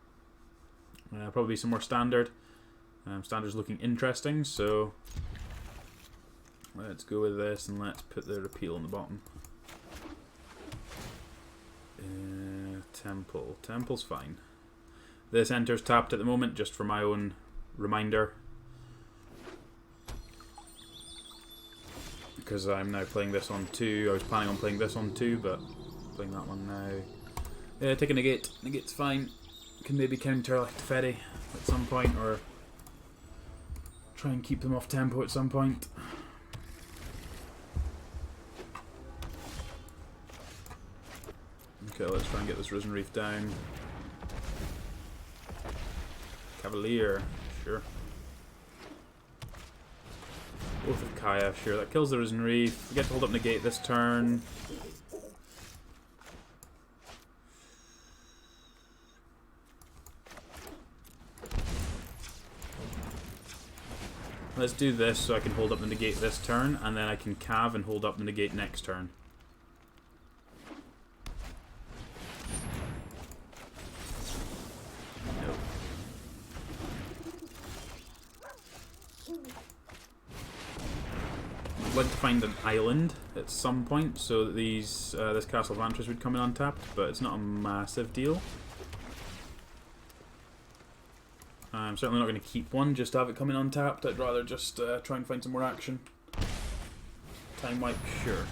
Probably some more Standard. Standard's looking interesting, so let's go with this and let's put the repeal on the bottom. Temple. Temple's fine. This enters tapped at the moment, just for my own reminder. Because I'm now playing this on 2. I was planning on playing this on 2, but playing that one now. Yeah, take a negate. Negate's fine. Can maybe counter like Teferi at some point, or try and keep them off tempo at some point. Okay, let's try and get this Risen Reef down. Cavalier, sure. Oath of Kaya, sure. That kills the Risen Reef. We get to hold up negate this turn. Let's do this so I can hold up the negate this turn, and then I can cav and hold up the negate next turn. I'd like to find an island at some point so that these this Castle Vantress would come in untapped, but it's not a massive deal. I'm certainly not going to keep one just to have it come in untapped. I'd rather just try and find some more action. Time wipe, sure.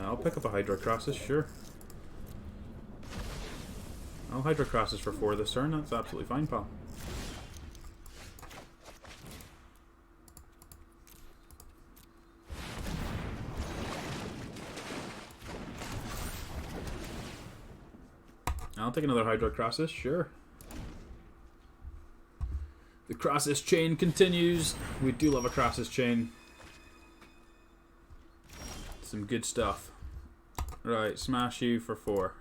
I'll pick up a Hydrocrassus, sure. I'll Hydrocrassus for 4 this turn, that's absolutely fine, pal. I'll take another Hydrocrassus, sure. The Crassus chain continues. We do love a Crassus chain. Some good stuff. Right, smash you for 4.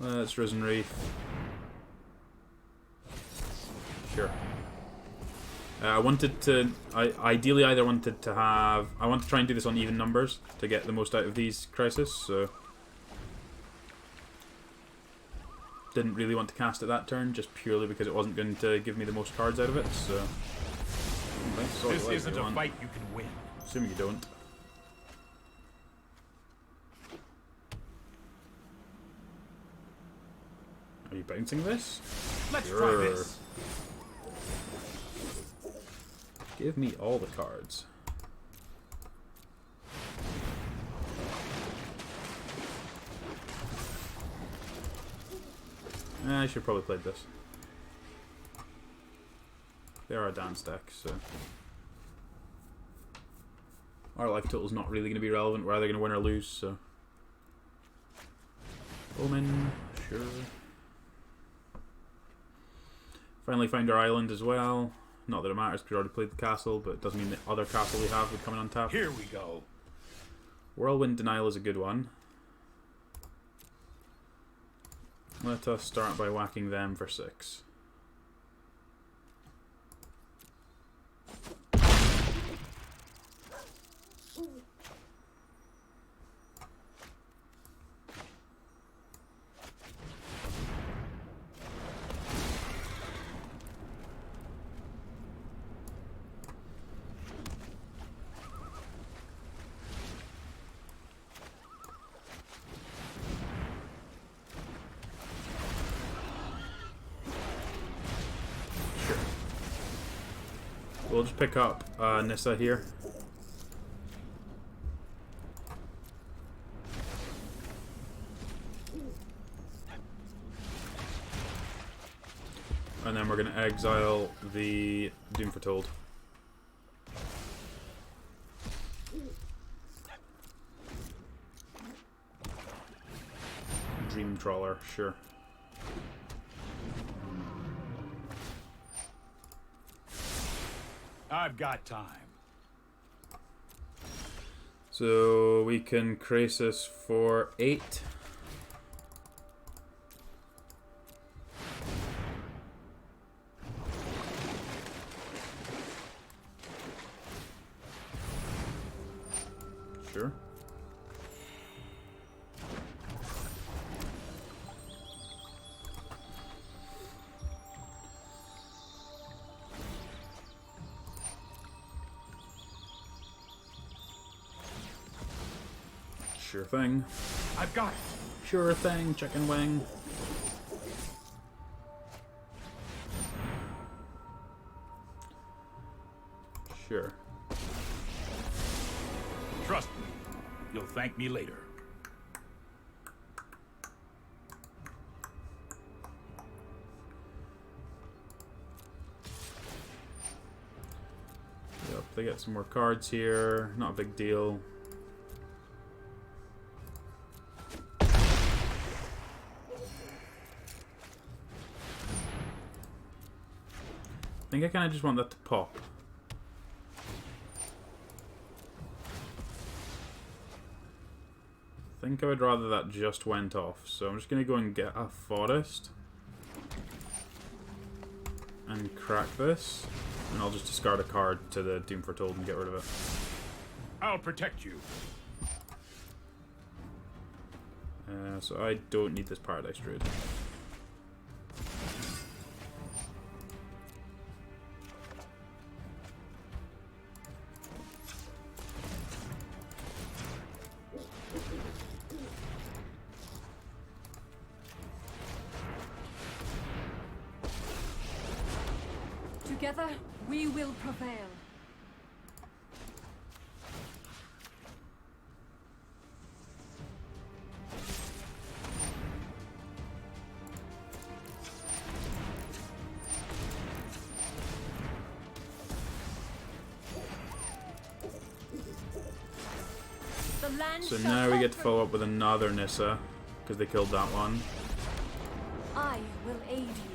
Let's Risen Reef. Sure. I wanted to... ideally either wanted to have... I want to try and do this on even numbers to get the most out of these Crisis, so... Didn't really want to cast it that turn, just purely because it wasn't going to give me the most cards out of it, so... This isn't a fight you can win. Assuming you don't. Are you bouncing this? Let's Sure. try this. Give me all the cards. I should probably play this. They are a dance deck, so... Our life total's not really going to be relevant. We're either going to win or lose, so... Omen, sure. Finally found our island as well. Not that it matters because we already played the castle, but it doesn't mean the other castle we have would come in on tap. Here we go. Whirlwind Denial is a good one. Let us start by whacking them for 6. We'll just pick up Nissa here. And then we're going to exile the Doom Foretold. Dream Trawler, sure. I've got time. So we can Krasis for 8. Sure. Sure thing. I've got it. Sure thing, chicken wing. Sure. Trust me. You'll thank me later. Yep, they get some more cards here. Not a big deal. I think I kind of just want that to pop. I think I would rather that just went off. So I'm just going to go and get a forest. And crack this. And I'll just discard a card to the Doom Foretold and get rid of it. I'll protect you. So I don't need this Paradise Druid. Together, we will prevail. The land So shall now we get to conquer. follow up with another Nissa, because they killed that one. I will aid you.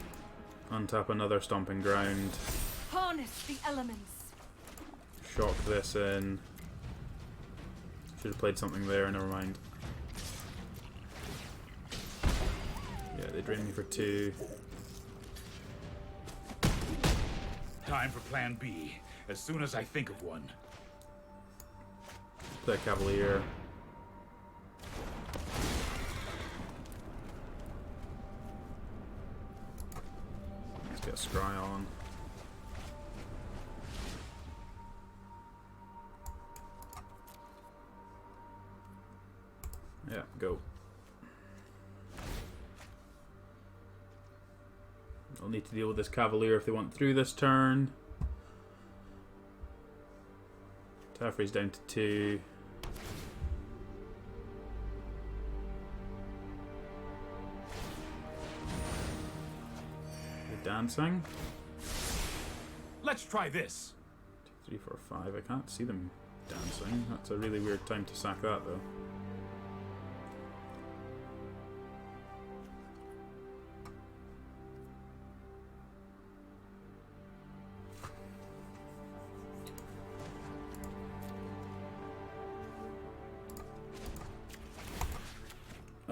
Untap another Stomping Ground. Harness the elements. Shock this in. Should have played something there, never mind. Yeah, they drained me for 2. Time for plan B, as soon as I think of one. Play Cavalier. Let's get Scry on. Yeah, go. I'll need to deal with this Cavalier if they want through this turn. Teferi's down to 2. They're dancing. Let's try this. 2, 3, 4, 5. I can't see them dancing. That's a really weird time to sack that, though.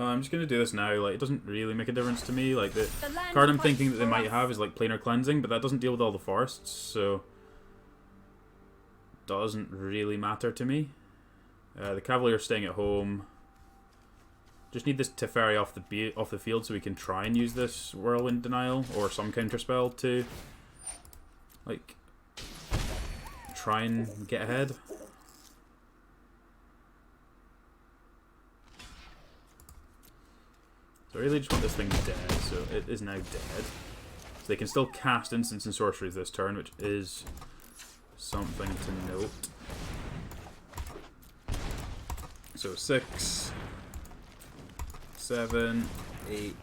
I'm just gonna do this now. Like, it doesn't really make a difference to me. Like, the land card I'm fights thinking that they for might us. have is like Planar Cleansing, but that doesn't deal with all the forests, so doesn't really matter to me. The Cavalier's staying at home. Just need this Teferi off the field so we can try and use this Whirlwind Denial or some counterspell to, like, try and get ahead. So I really just want this thing dead, so it is now dead. So they can still cast instants and sorceries this turn, which is something to note. So 6, 7, 8,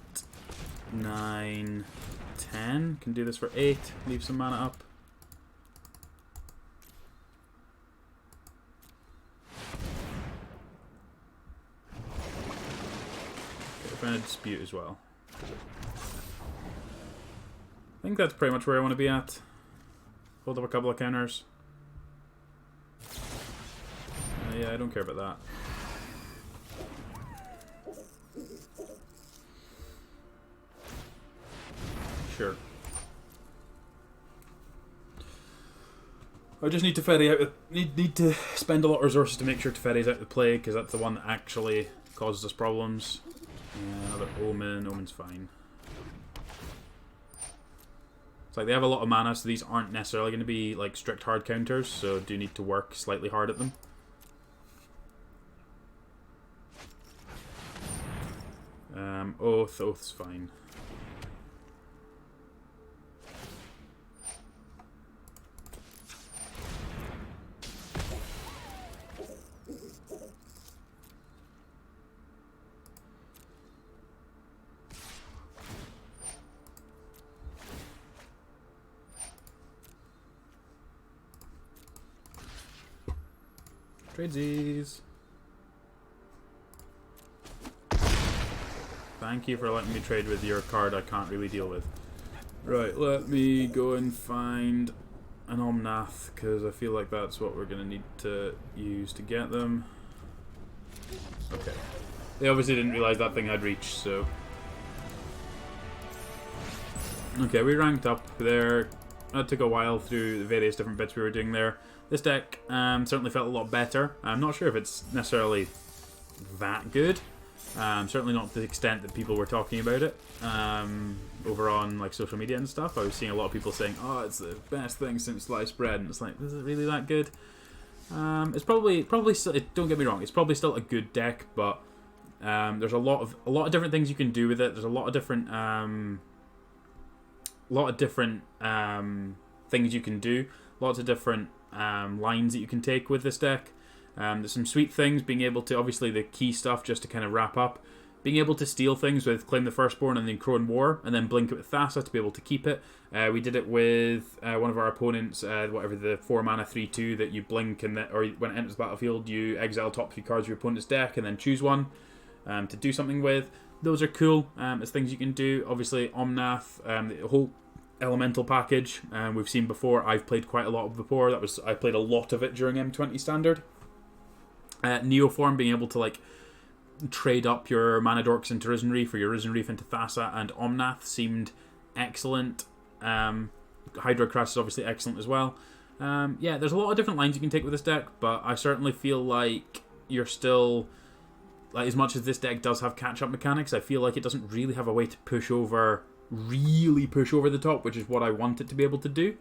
9, 10. Can do this for 8. Leave some mana up. Okay, find a dispute as well. I think that's pretty much where I want to be at. Hold up a couple of counters. Yeah, I don't care about that. Sure. I just need Teferi out. Need to spend a lot of resources to make sure Teferi's out of play, because that's the one that actually causes us problems. Yeah, another Omen. Omen's fine. It's like they have a lot of mana, so these aren't necessarily going to be like strict hard counters, so do need to work slightly hard at them. Oath's fine. Tradesies. Thank you for letting me trade with your card I can't really deal with. Right, let me go and find an Omnath, because I feel like that's what we're going to need to use to get them. Okay. They obviously didn't realise that thing had reach, so... Okay, we ranked up there. That took a while through the various different bits we were doing there. This deck certainly felt a lot better. I'm not sure if it's necessarily that good. Certainly not to the extent that people were talking about it over on like social media and stuff. I was seeing a lot of people saying, "Oh, it's the best thing since sliced bread," and it's like, is it really that good? It's probably still. Don't get me wrong, it's probably still a good deck, but there's a lot of different things you can do with it. There's a lot of different things you can do. Lots of different lines that you can take with this deck. There's some sweet things, being able to, obviously the key stuff just to kind of wrap up, being able to steal things with Claim the Firstborn and then Crone War, and then blink it with Thassa to be able to keep it. We did it with one of our opponents, whatever the 4 mana 3/2 that you blink, and that, or when it enters the battlefield you exile top 3 cards of your opponent's deck and then choose one to do something with. Those are cool as things you can do. Obviously Omnath, the whole elemental package we've seen before. I've played quite a lot of before. I played a lot of it during M20 Standard. Neoform, being able to like trade up your Mana Dorks into Risen Reef or your Risen Reef into Thassa and Omnath seemed excellent. Hydrocrest is obviously excellent as well. Yeah, there's a lot of different lines you can take with this deck, but I certainly feel like you're still, like, as much as this deck does have catch-up mechanics, I feel like it doesn't really have a way to really push over the top, which is what I want it to be able to do.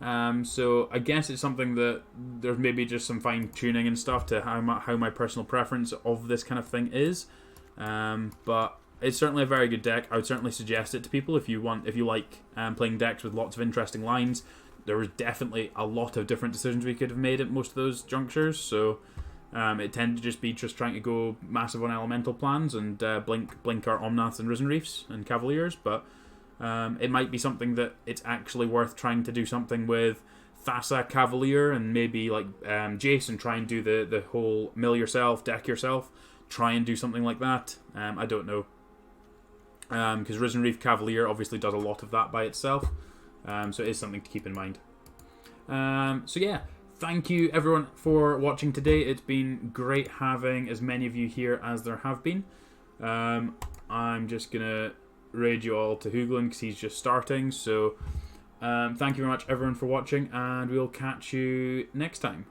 So I guess it's something that there's maybe just some fine tuning and stuff to how my personal preference of this kind of thing is. But it's certainly a very good deck. I would certainly suggest it to people if you like playing decks with lots of interesting lines. There was definitely a lot of different decisions we could have made at most of those junctures. So it tended to just be trying to go massive on elemental plans and blink our Omnaths and Risen Reefs and Cavaliers, but it might be something that it's actually worth trying to do something with Thassa, Cavalier, and maybe like Jace, and try and do the whole mill yourself, deck yourself. Try and do something like that. I don't know. Because Risen Reef Cavalier obviously does a lot of that by itself. So it is something to keep in mind. So yeah, thank you everyone for watching today. It's been great having as many of you here as there have been. I'm just going to raid you all to Hooglin because he's just starting. So thank you very much everyone for watching, and we'll catch you next time.